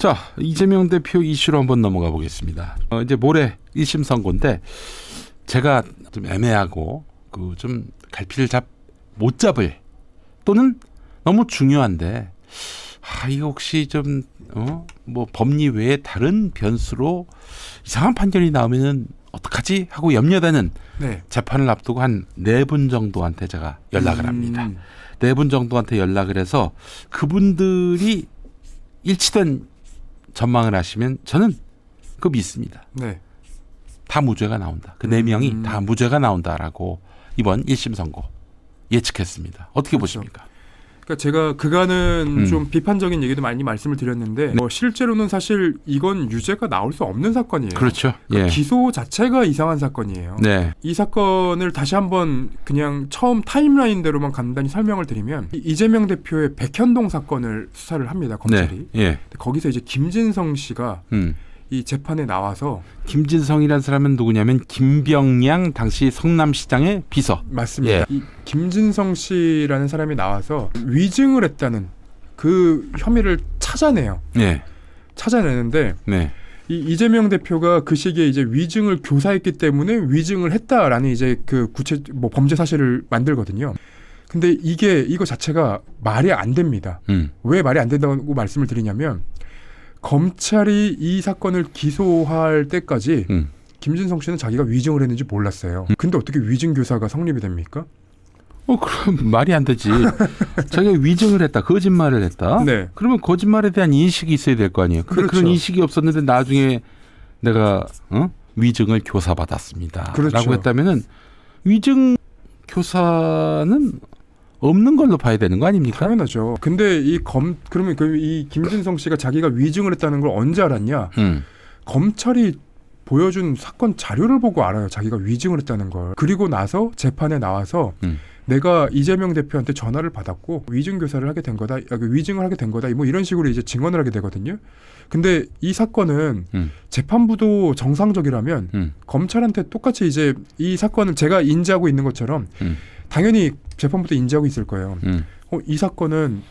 자, 이재명 대표 이슈로 한번 넘어가 보겠습니다. 이제 모레 1심 선고인데 제가 좀 애매하고 그 좀 갈피를 못 잡을 또는 너무 중요한데 이거 혹시 좀 뭐 법리 외에 다른 변수로 이상한 판결이 나오면은 어떡하지 하고 염려되는 재판을 앞두고 한 4분 정도한테 제가 연락을 합니다. 4분 정도한테 연락을 해서 그분들이 일치된 전망을 하시면 저는 그거 믿습니다. 네. 다 무죄가 나온다. 그 4명이 다 무죄가 나온다라고 이번 1심 선고 예측했습니다. 어떻게 보십니까? 그러니까 제가 그간은 좀 비판적인 얘기도 많이 말씀을 드렸는데 실제로는 사실 이건 유죄가 나올 수 없는 사건이에요. 그렇죠. 그러니까 기소 자체가 이상한 사건이에요. 네. 이 사건을 다시 한번 그냥 처음 타임라인대로만 간단히 설명을 드리면 이재명 대표의 백현동 사건을 수사를 합니다. 검찰이. 네. 예. 거기서 이제 김진성 씨가 이 재판에 나와서 김진성이라는 사람은 누구냐면 김병양 당시 성남시장의 비서. 맞습니다. 예. 이 김진성 씨라는 사람이 나와서 위증을 했다는 그 혐의를 찾아내요. 네. 찾아내는데 네. 이 이재명 대표가 그 시기에 이제 위증을 교사했기 때문에 위증을 했다라는 이제 그 범죄 사실을 만들거든요. 근데 이거 자체가 말이 안 됩니다. 왜 말이 안 된다고 말씀을 드리냐면 검찰이 이 사건을 기소할 때까지 김진성 씨는 자기가 위증을 했는지 몰랐어요. 근데 어떻게 위증 교사가 성립이 됩니까? 그럼 말이 안 되지. 자기가 위증을 했다, 거짓말을 했다. 네. 그러면 거짓말에 대한 인식이 있어야 될 거 아니에요. 근데 그렇죠. 그런 인식이 없었는데 나중에 내가 위증을 교사받았습니다. 그렇죠. 라고 했다면은 위증 교사는 없는 걸로 봐야 되는 거 아닙니까? 당연하죠. 근데 그러면 이 김진성 씨가 자기가 위증을 했다는 걸 언제 알았냐? 검찰이 보여준 사건 자료를 보고 알아요. 자기가 위증을 했다는 걸. 그리고 나서 재판에 나와서 내가 이재명 대표한테 전화를 받았고 위증 교사를 하게 된 거다. 위증을 하게 된 거다. 뭐 이런 식으로 이제 증언을 하게 되거든요. 근데 이 사건은 재판부도 정상적이라면 검찰한테 똑같이 이제 이 사건을 제가 인지하고 있는 것처럼 당연히 재판부도 인지하고 있을 거예요. 이 사건은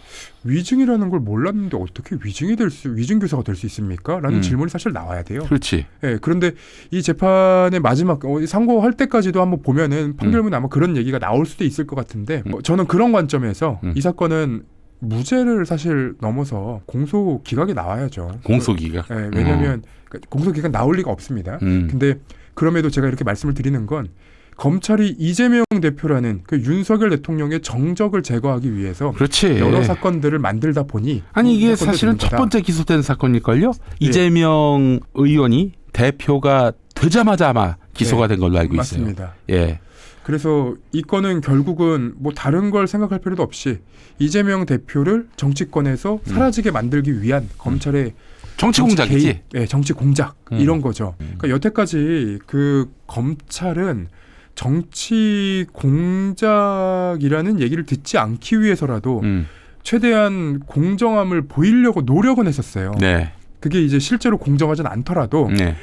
위증이라는 걸 몰랐는데 어떻게 위증 교사가 될 수 있습니까? 라는 질문이 사실 나와야 돼요. 그렇지. 예, 그런데 이 재판의 마지막 상고할 때까지도 한번 보면은 판결문에 아마 그런 얘기가 나올 수도 있을 것 같은데 저는 그런 관점에서 이 사건은 무죄를 사실 넘어서 공소 기각이 나와야죠. 공소 기각. 예, 왜냐하면 공소 기각 나올 리가 없습니다. 근데 그럼에도 제가 이렇게 말씀을 드리는 건 검찰이 이재명 대표라는 그 윤석열 대통령의 정적을 제거하기 위해서 그렇지. 여러 사건들을 만들다 보니 아니 이게 사실은 첫 번째 기소된 사건일걸요. 예. 이재명 의원이 대표가 되자마자 아마 기소가 된 걸로 알고 있어요. 맞습니다. 예. 그래서 이 건은 결국은 뭐 다른 걸 생각할 필요도 없이 이재명 대표를 정치권에서 사라지게 만들기 위한 검찰의 정치 공작이지. 네, 정치 공작 이런 거죠. 그러니까 여태까지 그 검찰은 정치 공작이라는 얘기를 듣지 않기 위해서라도 최대한 공정함을 보이려고 노력은 했었어요. 네. 그게 이제 실제로 공정하진 않더라도 네.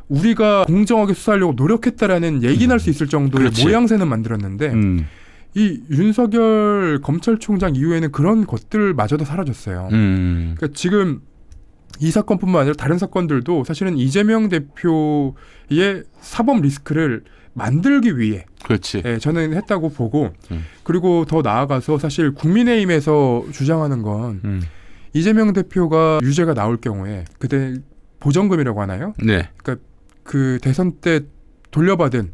우리가 공정하게 수사하려고 노력했다라는 얘기 날 수 있을 정도의 그렇지. 모양새는 만들었는데 이 윤석열 검찰총장 이후에는 그런 것들마저도 사라졌어요. 그러니까 지금 이 사건뿐만 아니라 다른 사건들도 사실은 이재명 대표의 사법 리스크를 만들기 위해 그렇지. 저는 했다고 보고 그리고 더 나아가서 사실 국민의힘에서 주장하는 건 이재명 대표가 유죄가 나올 경우에 그때 보전금이라고 하나요? 네. 그러니까 그 대선 때 돌려받은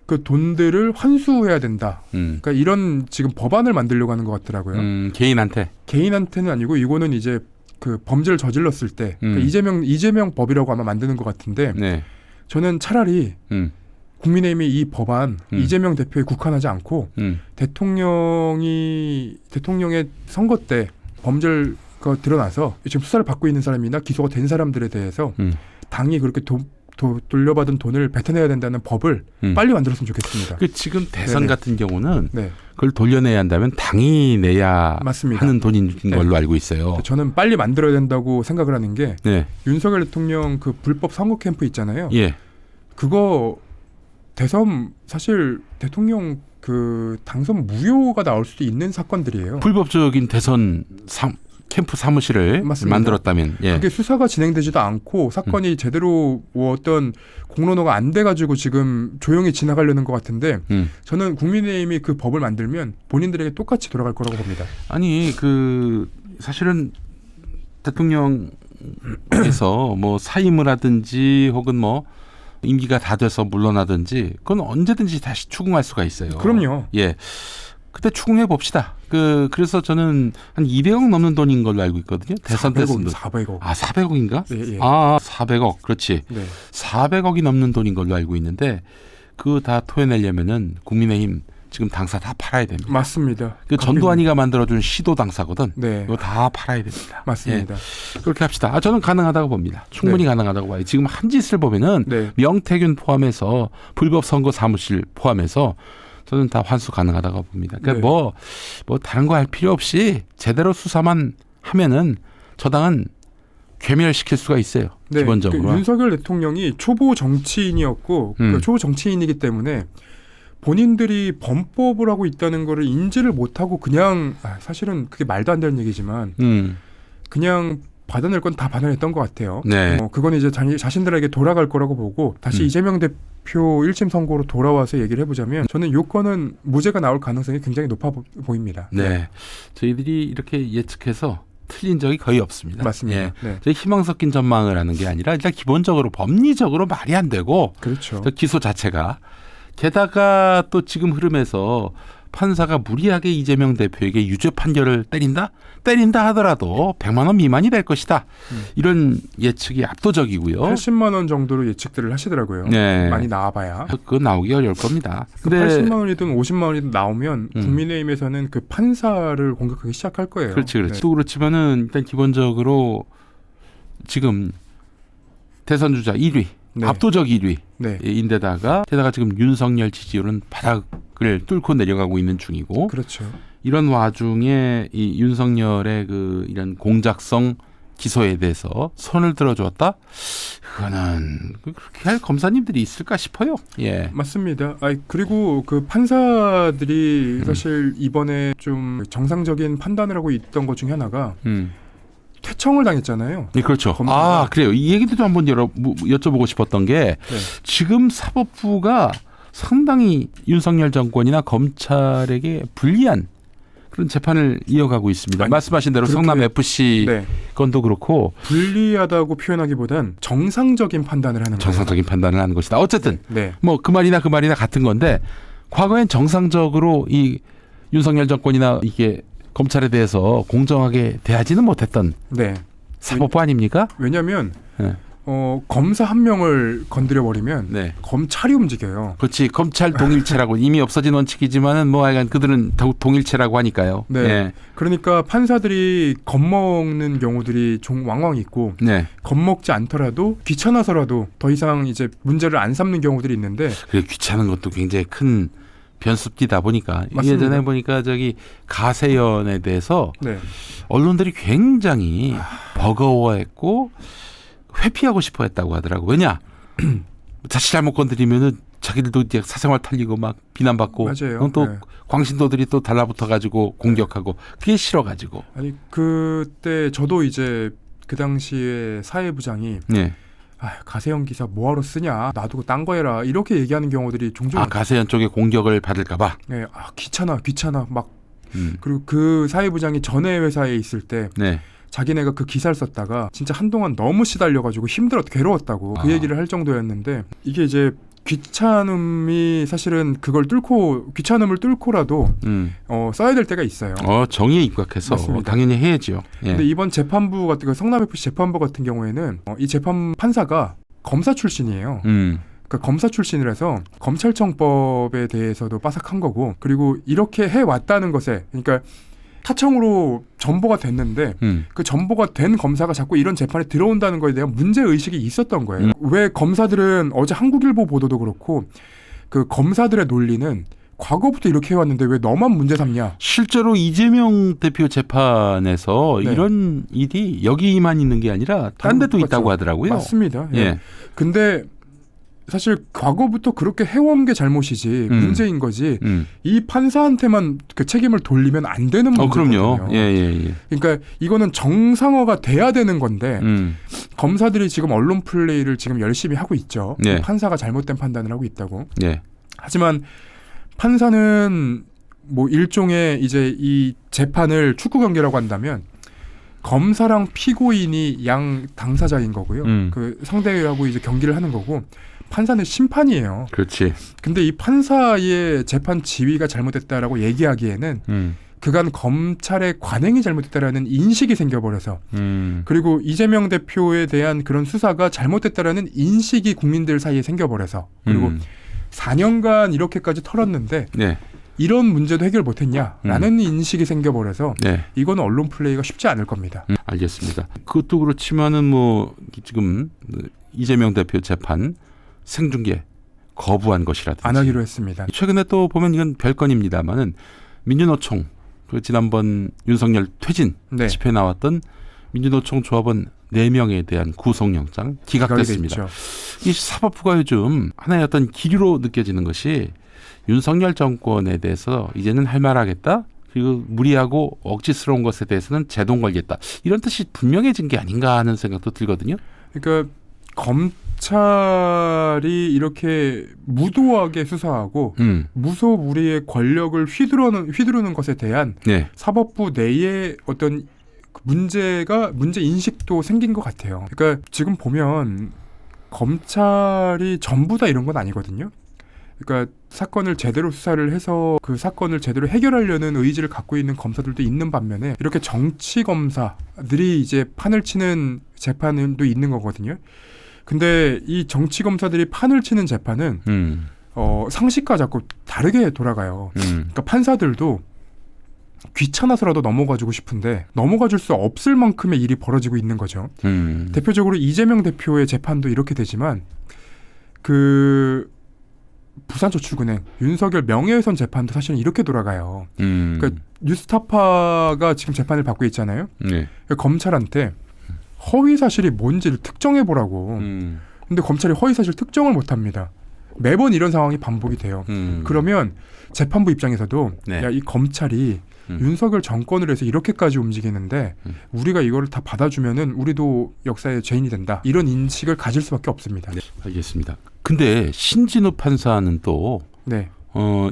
그 돈들을 환수해야 된다. 그러니까 이런 지금 법안을 만들려고 하는 것 같더라고요. 개인한테는 아니고 이거는 이제 그 범죄를 저질렀을 때 그러니까 이재명 법이라고 아마 만드는 것 같은데 네. 저는 차라리 국민의힘이 이 법안 이재명 대표에 국한하지 않고 대통령의 선거 때 범죄가 드러나서 지금 수사를 받고 있는 사람이나 기소가 된 사람들에 대해서 당이 그렇게 돌려받은 돈을 뱉어내야 된다는 법을 빨리 만들었으면 좋겠습니다. 지금 대선 네네. 같은 경우는 네. 그걸 돌려내야 한다면 당이 내야 맞습니다. 하는 돈인 걸로 알고 있어요. 저는 빨리 만들어야 된다고 생각을 하는 게 네. 윤석열 대통령 그 불법 선거 캠프 있잖아요. 예. 그거 대선 사실 대통령 그 당선 무효가 나올 수도 있는 사건들이에요. 불법적인 대선 캠프 사무실을 맞습니다. 만들었다면 예. 그게 수사가 진행되지도 않고 사건이 제대로 뭐 어떤 공론화가 안 돼가지고 지금 조용히 지나가려는 것 같은데 저는 국민의힘이 그 법을 만들면 본인들에게 똑같이 돌아갈 거라고 봅니다. 아니 그 사실은 대통령께서 뭐 사임을 하든지 혹은 뭐 임기가 다 돼서 물러나든지 그건 언제든지 다시 추궁할 수가 있어요. 그럼요. 예. 그때 추궁해 봅시다. 그래서 저는 한 200억 넘는 돈인 걸로 알고 있거든요. 대선 때 쓴 돈. 400억. 아, 400억인가? 예, 예. 아, 400억. 그렇지. 네. 400억이 넘는 돈인 걸로 알고 있는데 그거 다 토해내려면은 국민의힘 지금 당사 다 팔아야 됩니다. 맞습니다. 그 전두환이가 만들어준 시도 당사거든. 네. 이거 다 팔아야 됩니다. 맞습니다. 예. 그렇게 합시다. 저는 가능하다고 봅니다. 충분히 가능하다고 봐요. 지금 한 짓을 보면은 네. 명태균 포함해서 불법 선거 사무실 포함해서 저는 다 환수 가능하다고 봅니다. 그러니까 네. 뭐 다른 거 할 필요 없이 제대로 수사만 하면은 저당은 괴멸시킬 수가 있어요. 네. 기본적으로. 그 윤석열 대통령이 초보 정치인이었고 그 초보 정치인이기 때문에 본인들이 범법을 하고 있다는 거를 인지를 못하고 그냥 사실은 그게 말도 안 되는 얘기지만 그냥 받아낼 건 다 받아냈던 것 같아요. 네. 그건 이제 자신들에게 돌아갈 거라고 보고 다시 이재명 대표 1심 선고로 돌아와서 얘기를 해보자면 저는 요건은 무죄가 나올 가능성이 굉장히 높아 보입니다. 네. 저희들이 이렇게 예측해서 틀린 적이 거의 없습니다. 맞습니다. 예. 네. 저희 희망 섞인 전망을 하는 게 아니라 일단 기본적으로 법리적으로 말이 안 되고 그렇죠. 기소 자체가 게다가 또 지금 흐름에서 판사가 무리하게 이재명 대표에게 유죄 판결을 때린다 하더라도 100만 원 미만이 될 것이다. 이런 예측이 압도적이고요. 80만 원 정도로 예측들을 하시더라고요. 네. 많이 나와봐야. 그거 나오기 어려울 겁니다. 근데 80만 원이든 50만 원이든 나오면 국민의힘에서는 그 판사를 공격하기 시작할 거예요. 그렇지. 네. 또 그렇지만은 일단 기본적으로 지금 대선 주자 1위, 네. 압도적 1위. 네. 인데다가 게다가 지금 윤석열 지지율은 바닥을 뚫고 내려가고 있는 중이고 그렇죠. 이런 와중에 이 윤석열의 그 이런 공작성 기소에 대해서 손을 들어주었다? 그거는 그렇게 할 검사님들이 있을까 싶어요. 예. 맞습니다. 그리고 그 판사들이 사실 이번에 좀 정상적인 판단을 하고 있던 것 중에 하나가 퇴청을 당했잖아요. 네, 그렇죠. 검사가. 그래요. 이 얘기도 좀 한번 여쭤보고 싶었던 게 지금 사법부가 상당히 윤석열 정권이나 검찰에게 불리한 그런 재판을 이어가고 있습니다. 말씀하신 대로 성남 FC 네. 건도 그렇고 불리하다고 표현하기보단 정상적인 판단을 하는 거예요. 정상적인 판단을 하는 것이다. 어쨌든 네. 뭐 그 말이나 같은 건데 과거엔 정상적으로 이 윤석열 정권이나 이게 검찰에 대해서 공정하게 대하지는 못했던 네. 사법부 아닙니까? 왜냐하면 네. 검사 한 명을 건드려 버리면 네. 검찰이 움직여요. 그렇지. 검찰 동일체라고 이미 없어진 원칙이지만은 뭐 하여간 그들은 동일체라고 하니까요. 네. 네. 그러니까 판사들이 겁먹는 경우들이 왕왕 있고 네. 겁먹지 않더라도 귀찮아서라도 더 이상 이제 문제를 안 삼는 경우들이 있는데 그래 귀찮은 것도 굉장히 큰 변수띠다 보니까 맞습니다. 예전에 보니까 저기 가세연에 대해서 네. 언론들이 굉장히 버거워했고 회피하고 싶어했다고 하더라고. 왜냐? 자칫 잘못 건드리면은 자기들도 이제 사생활 털리고 막 비난받고 맞아요. 또 네. 광신도들이 또 달라붙어가지고 공격하고 그게 싫어가지고. 아니 그때 저도 이제 그 당시에 사회부장이 네. 가세현 기사 뭐하러 쓰냐 놔두고 딴 거 해라 이렇게 얘기하는 경우들이 종종 가세연 쪽에 공격을 받을까봐. 네, 귀찮아 막 그리고 그 사회부장이 전에 회사에 있을 때 네. 자기네가 그 기사를 썼다가 진짜 한동안 너무 시달려가지고 괴로웠다고 그 얘기를 할 정도였는데 이게 이제 귀찮음이 사실은 귀찮음을 뚫고라도 써야 될 때가 있어요. 정의에 입각해서 당연히 해야죠. 예. 근데 이번 재판부 같은 그 성남FC 재판부 같은 경우에는 이 재판 판사가 검사 출신이에요. 그러니까 검사 출신이라서 검찰청법에 대해서도 빠삭한 거고 그리고 이렇게 해왔다는 것에 그러니까 타청으로 전보가 됐는데 그 전보가 된 검사가 자꾸 이런 재판에 들어온다는 거에 대한 문제의식이 있었던 거예요. 왜 검사들은 어제 한국일보 보도도 그렇고 그 검사들의 논리는 과거부터 이렇게 해왔는데 왜 너만 문제 삼냐. 실제로 이재명 대표 재판에서 네. 이런 일이 여기만 있는 게 아니라 딴 데도 그렇죠. 있다고 하더라고요. 맞습니다. 예. 예. 근데 사실 과거부터 그렇게 해온 게 잘못이지 문제인 거지. 이 판사한테만 그 책임을 돌리면 안 되는 문제거든요. 그럼요. 예. 그러니까 이거는 정상화가 돼야 되는 건데 검사들이 지금 언론 플레이를 지금 열심히 하고 있죠. 네. 판사가 잘못된 판단을 하고 있다고. 예. 하지만 판사는 뭐 일종의 이제 이 재판을 축구 경기라고 한다면 검사랑 피고인이 양 당사자인 거고요. 그 상대하고 이제 경기를 하는 거고 판사는 심판이에요. 그렇지. 근데 이 판사의 재판 지휘가 잘못됐다라고 얘기하기에는 그간 검찰의 관행이 잘못됐다라는 인식이 생겨버려서 그리고 이재명 대표에 대한 그런 수사가 잘못됐다라는 인식이 국민들 사이에 생겨버려서 그리고 4년간 이렇게까지 털었는데 네. 이런 문제도 해결 못했냐라는 인식이 생겨버려서 네. 이건 언론 플레이가 쉽지 않을 겁니다. 알겠습니다. 그것도 그렇지만은 뭐 지금 이재명 대표 재판 생중계 거부한 것이라든지 안 하기로 했습니다. 최근에 또 보면 이건 별건입니다만은 민주노총 그 지난번 윤석열 퇴진 네. 집회 나왔던 민주노총 조합원 4명에 대한 구속영장 기각됐습니다. 됐죠. 이 사법부가 요즘 하나의 어떤 기류로 느껴지는 것이 윤석열 정권에 대해서 이제는 할 말하겠다. 그리고 무리하고 억지스러운 것에 대해서는 제동 걸겠다. 이런 뜻이 분명해진 게 아닌가 하는 생각도 들거든요. 그러니까 검찰이 이렇게 무도하게 수사하고 무소무리의 권력을 휘두르는 것에 대한 네. 사법부 내의 어떤 문제 인식도 생긴 것 같아요. 그러니까 지금 보면 검찰이 전부 다 이런 건 아니거든요. 그러니까 사건을 제대로 수사를 해서 그 사건을 제대로 해결하려는 의지를 갖고 있는 검사들도 있는 반면에 이렇게 정치 검사들이 이제 판을 치는 재판도 있는 거거든요. 근데 이 정치 검사들이 판을 치는 재판은 상식과 자꾸 다르게 돌아가요. 그러니까 판사들도 귀찮아서라도 넘어가주고 싶은데 넘어가줄 수 없을 만큼의 일이 벌어지고 있는 거죠. 대표적으로 이재명 대표의 재판도 이렇게 되지만 그 부산저축은행 윤석열 명예훼손 재판도 사실은 이렇게 돌아가요. 그러니까 뉴스타파가 지금 재판을 받고 있잖아요. 네. 그러니까 검찰한테 허위 사실이 뭔지를 특정해 보라고. 근데 검찰이 허위 사실 특정을 못 합니다. 매번 이런 상황이 반복이 돼요. 그러면 재판부 입장에서도 네. 야, 이 검찰이 윤석열 정권을 해서 이렇게까지 움직이는데 우리가 이거를 다 받아주면은 우리도 역사의 죄인이 된다. 이런 인식을 가질 수밖에 없습니다. 네. 알겠습니다. 근데 신진우 판사는 또 네.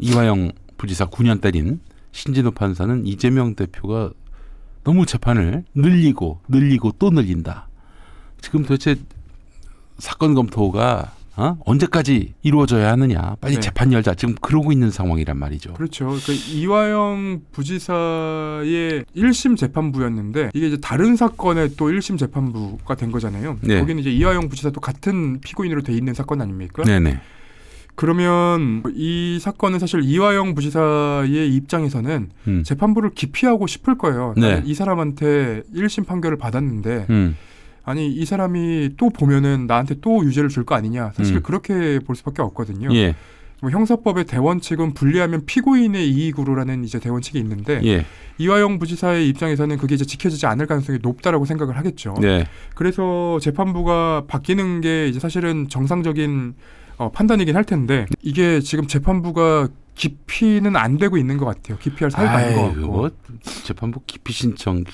이화영 부지사 9년 때린 신진우 판사는 이재명 대표가 너무 재판을 늘리고 또 늘린다. 지금 도대체 사건 검토가 언제까지 이루어져야 하느냐. 빨리 네. 재판 열자. 지금 그러고 있는 상황이란 말이죠. 그렇죠. 그 이화영 부지사의 1심 재판부였는데 이게 이제 다른 사건의 또 1심 재판부가 된 거잖아요. 네. 거기는 이제 이화영 부지사도 같은 피고인으로 돼 있는 사건 아닙니까? 네네. 그러면 이 사건은 사실 이화영 부지사의 입장에서는 재판부를 기피하고 싶을 거예요. 네. 이 사람한테 1심 판결을 받았는데 아니 이 사람이 또 보면은 나한테 또 유죄를 줄 거 아니냐. 사실 그렇게 볼 수밖에 없거든요. 예. 뭐 형사법의 대원칙은 불리하면 피고인의 이익으로라는 이제 대원칙이 있는데 예. 이화영 부지사의 입장에서는 그게 이제 지켜지지 않을 가능성이 높다라고 생각을 하겠죠. 네. 그래서 재판부가 바뀌는 게 이제 사실은 정상적인 판단이긴 할 텐데 이게 지금 재판부가 기피는 안 되고 있는 것 같아요. 기피할 사유가 아닌 것 같고. 뭐 재판부 기피 신청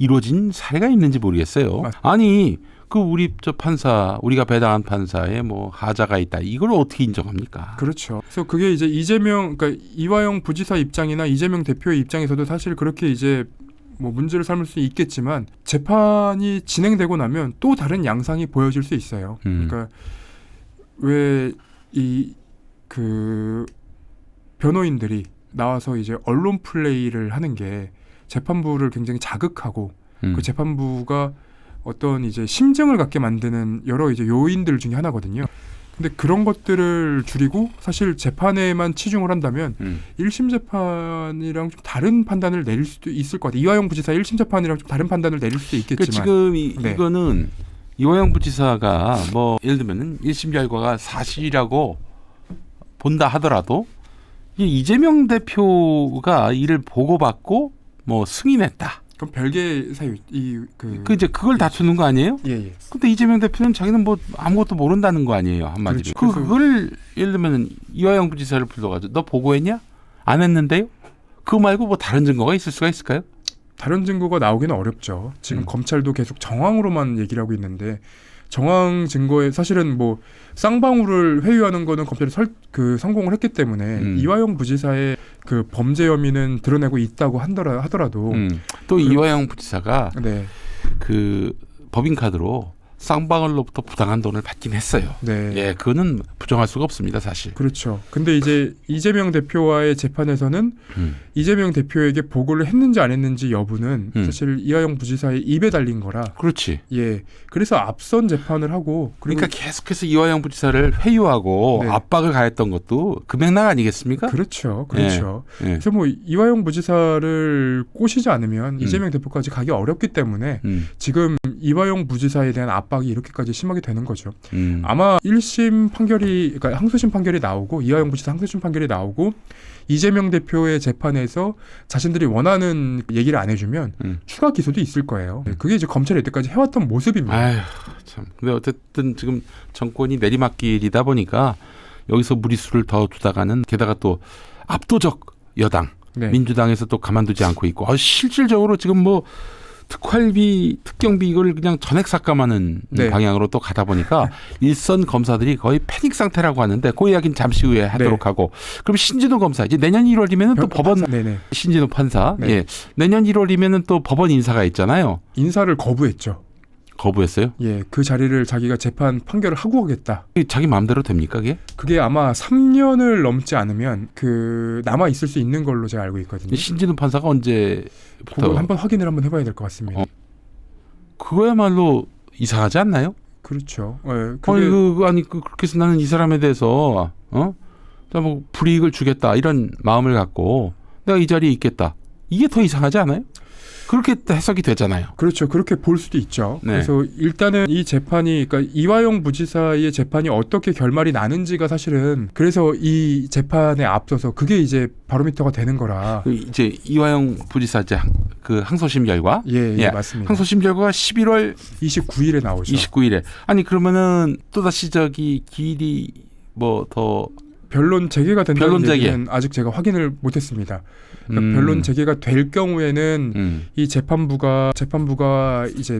이루어진 사례가 있는지 모르겠어요. 아니 그 우리 저 판사 우리가 배당한 판사에 뭐 하자가 있다. 이걸 어떻게 인정합니까? 그렇죠. 그래서 그게 이제 그러니까 이화영 부지사 입장이나 이재명 대표의 입장에서도 사실 그렇게 이제 뭐 문제를 삼을 수 있겠지만 재판이 진행되고 나면 또 다른 양상이 보여질 수 있어요. 그러니까 왜 그 변호인들이 나와서 이제 언론 플레이를 하는 게 재판부를 굉장히 자극하고 그 재판부가 어떤 이제 심증을 갖게 만드는 여러 이제 요인들 중에 하나거든요. 근데 그런 것들을 줄이고 사실 재판에만 치중을 한다면 1심 재판이랑 좀 다른 판단을 내릴 수도 있을 것 같아요. 이화영 부지사 1심 재판이랑 좀 다른 판단을 내릴 수도 있겠지만 지금 네. 이거는 이화영 부지사가 뭐 예를 들면은 1심 결과가 사실이라고 본다 하더라도 이재명 대표가 이를 보고받고 뭐 승인했다. 그럼 별개 사유 그 이제 그걸 다투는 거 아니에요? 예. 근데 이재명 대표는 자기는 뭐 아무것도 모른다는 거 아니에요, 한마디로. 그렇죠. 그걸 예를 들면 이화영 부지사를 불러가지고 너 보고했냐? 안 했는데요? 그거 말고 뭐 다른 증거가 있을 수가 있을까요? 다른 증거가 나오기는 어렵죠. 지금 검찰도 계속 정황으로만 얘기를 하고 있는데 정황 증거에 사실은 뭐 쌍방울을 회유하는 거는 검찰이 성공을 했기 때문에 이화영 부지사의 그 범죄 혐의는 드러내고 있다고 하더라도 또 이화영 부지사가 네. 그 법인카드로 쌍방울로부터 부당한 돈을 받긴 했어요. 네. 예, 그거는 부정할 수가 없습니다, 사실. 그렇죠. 근데 이제 이재명 대표와의 재판에서는 이재명 대표에게 보고를 했는지 안 했는지 여부는 사실 이화영 부지사의 입에 달린 거라. 그렇지. 예. 그래서 앞선 재판을 하고 그러니까 계속해서 이화영 부지사를 회유하고 네. 압박을 가했던 것도 그 맥락 아니겠습니까? 그렇죠. 예. 그래서 뭐 이화영 부지사를 꼬시지 않으면 이재명 대표까지 가기 어렵기 때문에 지금 이화영 부지사에 대한 압박이 이렇게까지 심하게 되는 거죠. 아마 1심 판결이 그러니까 항소심 판결이 나오고 이화영 부지사 항소심 판결이 나오고 이재명 대표의 재판에서 자신들이 원하는 얘기를 안 해주면 추가 기소도 있을 거예요. 그게 이제 검찰이 이때까지 해왔던 모습입니다. 아휴, 참. 근데 어쨌든 지금 정권이 내리막길이다 보니까 여기서 무리수를 더 두다가는 게다가 또 압도적 여당 네. 민주당에서 또 가만두지 않고 있고 실질적으로 지금 뭐 특활비, 특경비 이걸 그냥 전액 삭감하는 네. 방향으로 또 가다 보니까 일선 검사들이 거의 패닉 상태라고 하는데 그 이야기는 잠시 후에 하도록 네. 하고 그럼 신진호 검사 이제 내년 1월이면 또 법원 네네. 신진호 판사 네. 예. 내년 1월이면 또 법원 인사가 있잖아요. 인사를 거부했죠. 거부했어요? 예, 그 자리를 자기가 재판 판결을 하고 가겠다. 자기 마음대로 됩니까 그게? 그게 아마 3년을 넘지 않으면 그 남아 있을 수 있는 걸로 제가 알고 있거든요. 신진호 판사가 언제부터? 그건 한번 확인을 한번 해봐야 될 것 같습니다. 그거야말로 이상하지 않나요? 그렇죠. 예, 아니 그렇게 해서 나는 이 사람에 대해서 뭐 불이익을 주겠다 이런 마음을 갖고 내가 이 자리에 있겠다. 이게 더 이상하지 않아요? 그렇게 해석이 되잖아요. 그렇죠. 그렇게 볼 수도 있죠. 네. 그래서 일단은 이 재판이 그러니까 이화영 부지사의 재판이 어떻게 결말이 나는지가 사실은 그래서 이 재판에 앞서서 그게 이제 바로미터가 되는 거라. 이제 이화영 부지사 이제 그 항소심 결과 예, 맞습니다. 항소심 결과가 11월 29일에 나오죠. 29일에 아니 그러면은 또 다시 저기 기일이 뭐 더 변론 재개가 된다는 변론 재개. 얘기는 아직 제가 확인을 못했습니다. 그러니까 변론 재개가 될 경우에는 이 재판부가 이제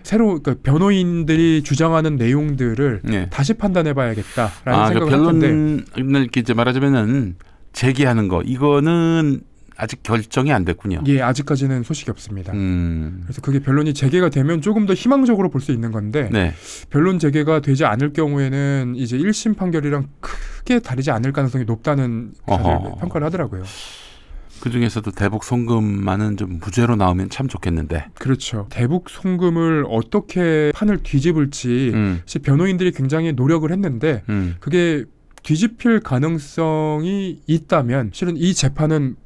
새로 그러니까 변호인들이 주장하는 내용들을 네. 다시 판단해봐야겠다라는 생각을 그러니까 하는데 변론을 이제 말하자면은 재개하는 거 이거는 아직 결정이 안 됐군요. 예, 아직까지는 소식이 없습니다. 음. 그래서 그게 변론이 재개가 되면 조금 더 희망적으로 볼 수 있는 건데 네. 변론 재개가 되지 않을 경우에는 이제 1심 판결이랑 크게 다르지 않을 가능성이 높다는 평가를 하더라고요. 그중에서도 대북 송금만은 좀 무죄로 나오면 참 좋겠는데. 그렇죠. 대북 송금을 어떻게 판을 뒤집을지 변호인들이 굉장히 노력을 했는데 그게 뒤집힐 가능성이 있다면 실은 이 재판은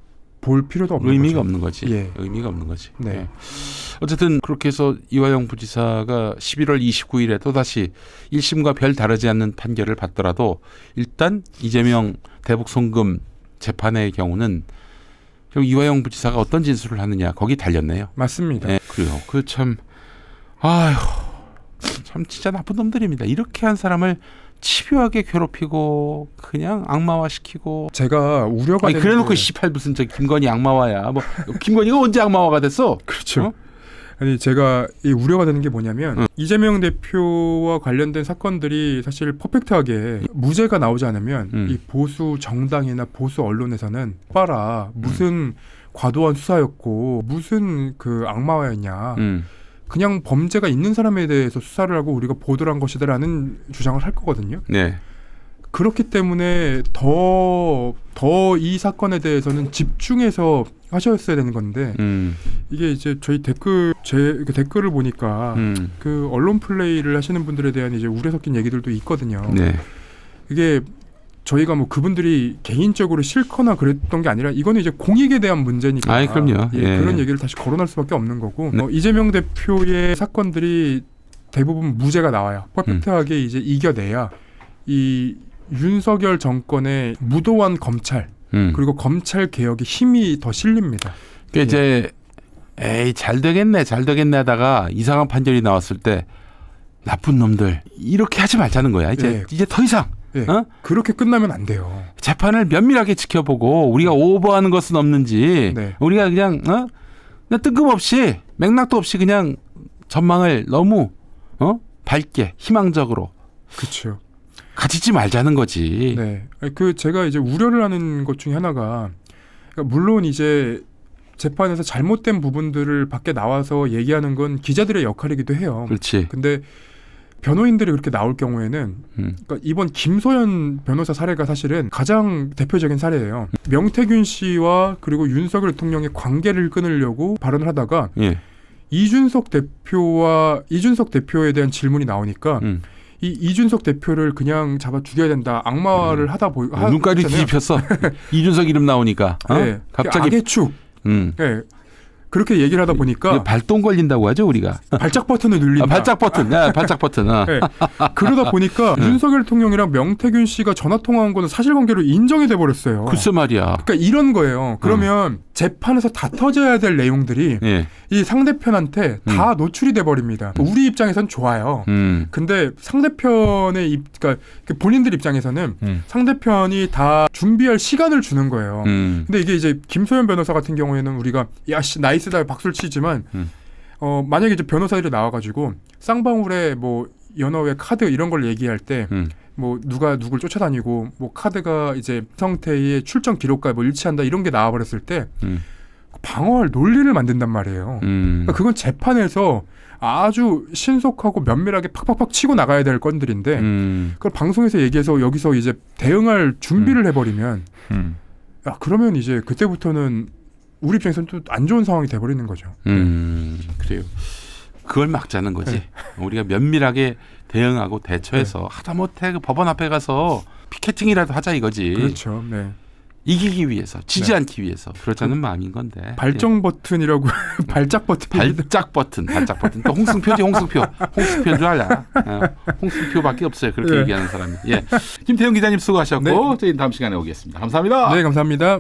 볼 필요도 없는 의미가 거죠. 없는 거지. 예. 의미가 없는 거지. 네. 예. 어쨌든 그렇게 해서 이화영 부지사가 11월 29일에 또다시 1심과 별 다르지 않는 판결을 받더라도 일단 이재명 대북 송금 재판의 경우는 결국 이화영 부지사가 어떤 진술을 하느냐 거기 달렸네요. 맞습니다. 예. 그래요. 그 참 아휴 참 진짜 나쁜 놈들입니다. 이렇게 한 사람을 집요하게 괴롭히고 그냥 악마화시키고 제가 우려가 아니 되는 그래놓고 게- 18 무슨 저 김건희 악마화야. 뭐 김건희가 언제 악마화가 됐어? 그렇죠. 어? 아니 제가 이 우려가 되는 게 뭐냐면 이재명 대표와 관련된 사건들이 사실 퍼펙트하게 무죄가 나오지 않으면 이 보수 정당이나 보수 언론에서는 봐라 무슨 과도한 수사였고 무슨 그 악마화였냐 그냥 범죄가 있는 사람에 대해서 수사를 하고 우리가 보도를 한 것이다라는 주장을 할 거거든요. 네. 그렇기 때문에 더 이 사건에 대해서는 집중해서 하셨어야 되는 건데 이게 이제 저희 제 댓글을 보니까 그 언론 플레이를 하시는 분들에 대한 이제 우려 섞인 얘기들도 있거든요. 네. 이게 저희가 뭐 그분들이 개인적으로 싫거나 그랬던 게 아니라 이거는 이제 공익에 대한 문제니까. 아이, 그럼요. 예, 예. 그런 얘기를 다시 거론할 수밖에 없는 거고. 네. 이재명 대표의 사건들이 대부분 무죄가 나와요. 퍼펙트하게 이제 이겨내야 이 윤석열 정권의 무도한 검찰 그리고 검찰 개혁에 힘이 더 실립니다. 그 이제 에이 잘 되겠네 하다가 이상한 판결이 나왔을 때 나쁜 놈들 이렇게 하지 말자는 거야. 이제 더 이상 예. 그렇게 끝나면 안 돼요. 재판을 면밀하게 지켜보고 우리가 오버하는 것은 없는지 네. 우리가 그냥 뜬금없이 맥락도 없이 그냥 전망을 너무 밝게 희망적으로 그렇죠. 가지지 말자는 거지. 네. 그 제가 이제 우려를 하는 것 중에 하나가 그러니까 물론 이제 재판에서 잘못된 부분들을 밖에 나와서 얘기하는 건 기자들의 역할이기도 해요. 그렇지. 근데 변호인들이 그렇게 나올 경우에는 그러니까 이번 김소연 변호사 사례가 사실은 가장 대표적인 사례예요. 명태균 씨와 그리고 윤석열 대통령의 관계를 끊으려고 발언을 하다가 예. 이준석 대표에 대한 질문이 나오니까 이 이준석 대표를 그냥 잡아 죽여야 된다. 악마를 하다 눈까지 뒤집혔어. 이준석 이름 나오니까. 네. 갑자기 악의 축. 네. 그렇게 얘기를 하다 보니까 발동 걸린다고 하죠 우리가. 발작 버튼을 눌린다. 발작 버튼. 발작 버튼. 네. 그러다 보니까 윤석열 대통령이랑 명태균 씨가 전화 통화한 거는 사실관계로 인정이 돼 버렸어요. 글쎄 말이야. 그러니까 이런 거예요. 그러면 재판에서 다 터져야 될 내용들이 예. 이 상대편한테 다 노출이 돼 버립니다. 우리 입장에선 좋아요. 근데 상대편의 그러니까 본인들 입장에서는 상대편이 다 준비할 시간을 주는 거예요. 근데 이게 이제 김소연 변호사 같은 경우에는 우리가 야씨 나이스다 박수를 치지만 만약에 이제 변호사들이 나와가지고 쌍방울에 뭐 연어회 카드 이런 걸 얘기할 때 뭐 누가 누굴 쫓아다니고 뭐 카드가 이제 성태의 출정 기록과 뭐 일치한다 이런 게 나와버렸을 때 방어할 논리를 만든단 말이에요. 그러니까 그건 재판에서 아주 신속하고 면밀하게 팍팍팍 치고 나가야 될 건들인데 그걸 방송에서 얘기해서 여기서 이제 대응할 준비를 해버리면 야 그러면 이제 그때부터는 우리 입장에서는 또 안 좋은 상황이 돼버리는 거죠. 그래요. 그걸 막자는 거지. 네. 우리가 면밀하게 대응하고 대처해서 하다못해 그 법원 앞에 가서 피켓팅이라도 하자 이거지. 그렇죠. 네. 이기기 위해서, 지지 네. 않기 위해서 그렇다는 마음인 건데. 발정 버튼이라고 발작 버튼. 발작 버튼. 또 홍승표지 홍승표인 줄 알아. 홍승표밖에 없어요. 그렇게 네. 얘기하는 사람이. 예. 김태형 기자님 수고하셨고 네. 저희 다음 시간에 오겠습니다. 감사합니다. 네, 감사합니다.